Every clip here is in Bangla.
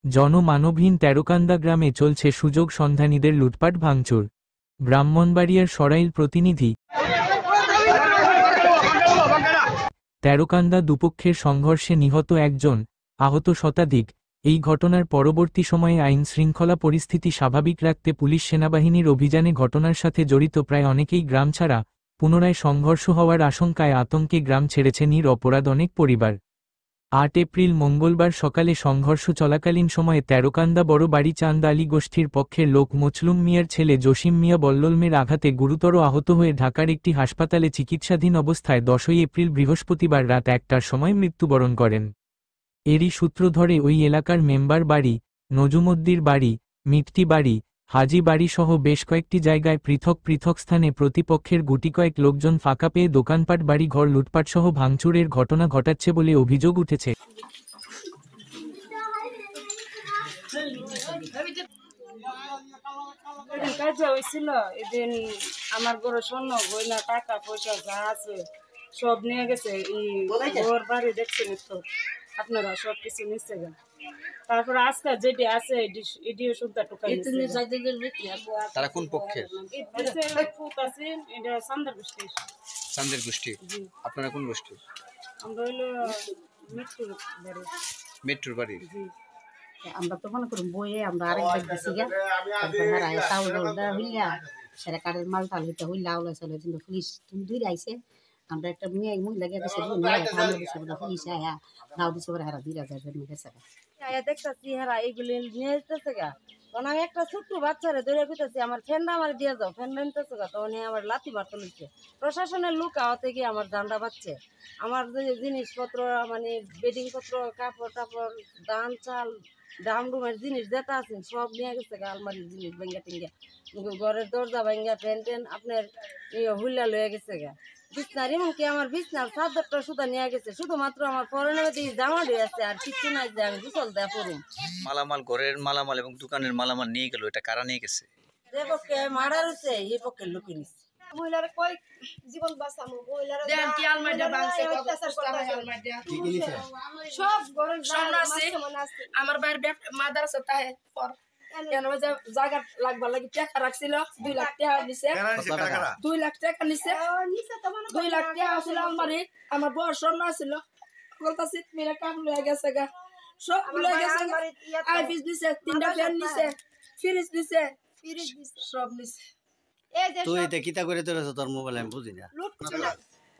জনমানবহীন তেরোকান্দা গ্রামে চলছে সুযোগ সন্ধানীদের লুটপাট ভাঙচুর। ব্রাহ্মণবাড়িয়ার সরাইল প্রতিনিধি। তেরোকান্দা দুপক্ষের সংঘর্ষে নিহত একজন, আহত শতাধিক। এই ঘটনার পরবর্তী সময়ে আইন শৃঙ্খলা পরিস্থিতি স্বাভাবিক রাখতে পুলিশ সেনাবাহিনীর অভিযানে ঘটনার সাথে জড়িত প্রায় অনেকেই গ্রাম ছাড়া। পুনরায় সংঘর্ষ হওয়ার আশঙ্কায় আতঙ্কে গ্রাম ছেড়েছে নিরপরাধ অনেক পরিবার। ৮ এপ্রিল মঙ্গলবার সকালে সংঘর্ষ চলাকালীন সময়ে তেরোকান্দা বড় বাড়ি চাঁদ আলী গোষ্ঠীর পক্ষের লোক মছলুম মিয়ার ছেলে জসিম মিয়া বল্ললমের আঘাতে গুরুতর আহত হয়ে ঢাকার একটি হাসপাতালে চিকিৎসাধীন অবস্থায় ১০ এপ্রিল বৃহস্পতিবার রাত ১টার সময় মৃত্যুবরণ করেন। এরই সূত্র ধরে ওই এলাকার মেম্বার বাড়ি, নজুমদ্দির বাড়ি, মিটটি বাড়ি, হাজি বাড়ি সহ বেশ কয়েকটি জায়গায় পৃথক পৃথক স্থানে প্রতিপক্ষের গুটিকয়েক লোকজন ফাঁকা পেয়ে দোকানপাট বাড়ি ঘর লুটপাটসহ ভাঙচুরের ঘটনা ঘটাচ্ছে বলে অভিযোগ উঠেছে। আমার বড় স্বর্ণ গয়না টাকা পয়সা যা আছে সব নিয়ে গেছে। ঘর বাড়ি দেখছেন তো আপনারা, সব কিছু নিচ্ছে গেল। তারপর আজকে যেটি আছে এটিও সুদ্ধা টুকাই। তারা কোন পক্ষের? এটা চান্দের গোষ্ঠী। চান্দের গোষ্ঠী। আপনারা কোন গোষ্ঠী? আমরা হইলো মেট্রোর বাড়ি। মেট্রোর বাড়ি। আমরা তো মনে করি বইয়ে আমরা আরেকবার গেছি গা, চাউল হইলা সেটা কাঠের মাল টাল হইতে হইলা আওলা চলে কিন্তু পুলিশ দুই আইসে। আমরা একটা মেয়ে মহিলা গেছে পুলিশ আয়া দাও দিচ্ছে ওরা হারা ২০০০ গেছে দেখতেছি হারা এইগুলি নিয়ে যেতেছে গা। তখন আমি একটা ছোট্ট বাচ্চারে ধরে পেতেছি আমার ফ্যানটা আমার দিয়ে যাও, ফ্যান নিতেছে গা। তখন আমার লাথি মারতে নিচ্ছে প্রশাসনের লোক আওয়াতে গিয়ে আমার জানটা পাচ্ছে। আমার যে জিনিসপত্র মানে বেডিং পত্র, কাপড় টাপড়, ধান চাল, ডাম ডুমের জিনিস যেটা আছে সব নিয়ে গেছে গা। আলমারির জিনিস ভেঙ্গা টেঙ্গা, ঘরের দরজা ভেঙ্গা, ফ্যান ট্যান আপনার হুল্লা লয়ে গেছে গা। বিছনার এমনকি আমার বিছনার চাদরটা সুতা নিয়ে গেছে। শুধুমাত্র আমার পরনের দিকে জামা দিয়ে আছে আর কিছু নাই যে আমি গোসল দেয়া পড়ুম। মালামাল, ঘরের মালামাল এবং দোকানের মালামাল নিয়ে গেল, এটা কারা নিয়ে গেছে? যে পক্ষে মারা রয়েছে এই পক্ষের লোকে নিচ্ছে। মহিলার কয় জীবন বাঁচামো, মহিলার কি আলমারিটা ভাঙছে, কি নিছে সব ঘরের আছে। আমার বাইরে মাদ্রাসা তাহে পর কেন জায়গা লাগবার লাগি টাকা রাখছিল ২ লাখ টাকা নিছে। ২ লাখ টাকা নিছে, ২ লাখ টাকা আসলে আলমারি আমার বড় স্বর্ণ আছিল বলতাছি মেয়েরা কাম লয়ে গেছে গা, সব লয়ে গেছে। আইফিস দিছে, ৩টা ফ্যান নিছে, ফ্রিজ দিছে, সব নিছে। তুই এটা কিতা করে তোর তোর মোবাইল আমি বুঝি না। লুট করছে না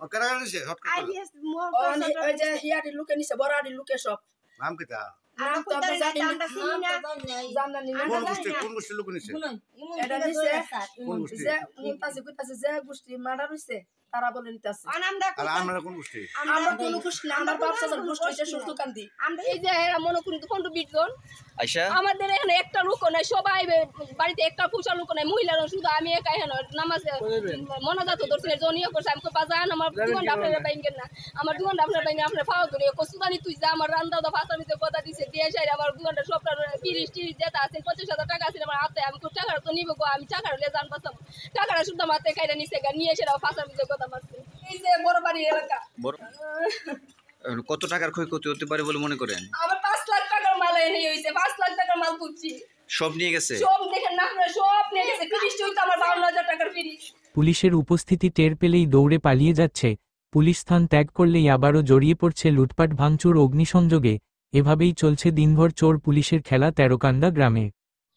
ও কারা নিছে সব আইডিএস ওই যে হিয়ারি লুকে নিছে, বড়ারি লুকে সব। নাম কিতা? নাম তো আমরা জানি না, জানা নি। কোন গোষ্ঠী লোক নিছে? এটা নিছে কোন গোষ্ঠী? যে মুনতাসি কইতাছে যে গোষ্ঠী মার্ডার হইছে তারা বলে নিতাছে। আর আমরা কোন গোষ্ঠী? আমরা কোন গোষ্ঠী না, আমরা বাপসাজার গোষ্ঠী হইছে সুলতানদি। আমরা এই যে এরা মনে করি কোন বিটজন আয়শা, আমাদের এখানে একটা লোক নাই, সবাই বাড়িতে একটা পুষা লোক নাই, মহিলারা শুধু আমি একা এখানে নামাজ মনাজাত দর্শনের জন্য করছে। আমি বাজান আমার দোকান আপনারা বাইঙ্গেন না, আমার দোকান আপনারা বাইঙ্গেন, আপনার ফাও ধরে সুদানি তুই যা আমার রান্দা দা ফাঁসানিতে কথা দিছে দিয়ে যাই। আমার দোকানটা সবটা ৩০ যেটা আছে ২৫,০০০ টাকা আছে আমার হাতে। আমি টাকাটা তো নিব গো, আমি টাকাটা লে জান পাচ্ছাম, টাকাটা শুধু মাতে খাইটা নিছে গা, নিয়ে সেটা ফাঁসানিতে কথা মারছে। এই যে বড় বাড়ি এলাকা কত টাকার ক্ষয়ক্ষতি হতে পারে বলে মনে করেন? আমার ৫ লাখ টাকার মাল এনে হইছে, ৫ লাখ টাকার মাল বুঝছি সব নিয়ে গেছে। সব দেখেন না আপনারা, সব নিয়ে গেছে। ফ্রিজটা হইতো আমার ৫২,০০০ টাকার ফ্রিজ। পুলিশের উপস্থিতি টের পেলেই দৌড়ে পালিয়ে যাচ্ছে। পুলিশ স্থান ত্যাগ করলেই আবারও জড়িয়ে পড়ছে লুটপাট, ভাঙচুর, অগ্নিসংযোগে। এভাবেই চলছে দিনভর চোর পুলিশের খেলা তেরোকান্দা গ্রামে।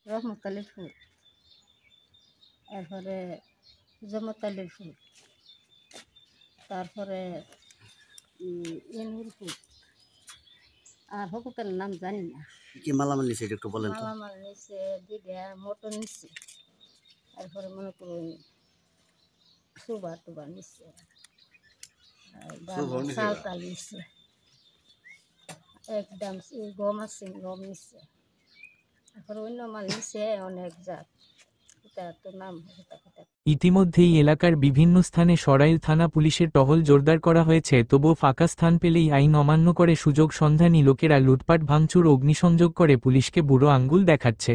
রহমতালিপুর, এরপরে জমতালিপুর, তারপরে এনহুরপুর, আর হকুকের নাম জানি না। কি মালামাল নিছে একটু বলেন তো? মালামাল নিচ্ছে, দিঘা মটন নিচ্ছে, তারপরে মনে করুন সুবার টুবার নিচ্ছে, চাল টাল নিচ্ছে, একদম গম আছে গম নিচ্ছে, তারপরে অন্য মাল নিচ্ছে অনেক জাত। ইতিমধ্যেই এলাকার বিভিন্ন স্থানে সরাইল থানা পুলিশের টহল জোরদার করা হয়েছে। তবুও ফাঁকা স্থান পেলেই আইন অমান্য করে সুযোগ সন্ধানী লোকেরা লুটপাট, ভাঙচুর, অগ্নিসংযোগ করে পুলিশকে বুড়ো আঙ্গুল দেখাচ্ছে।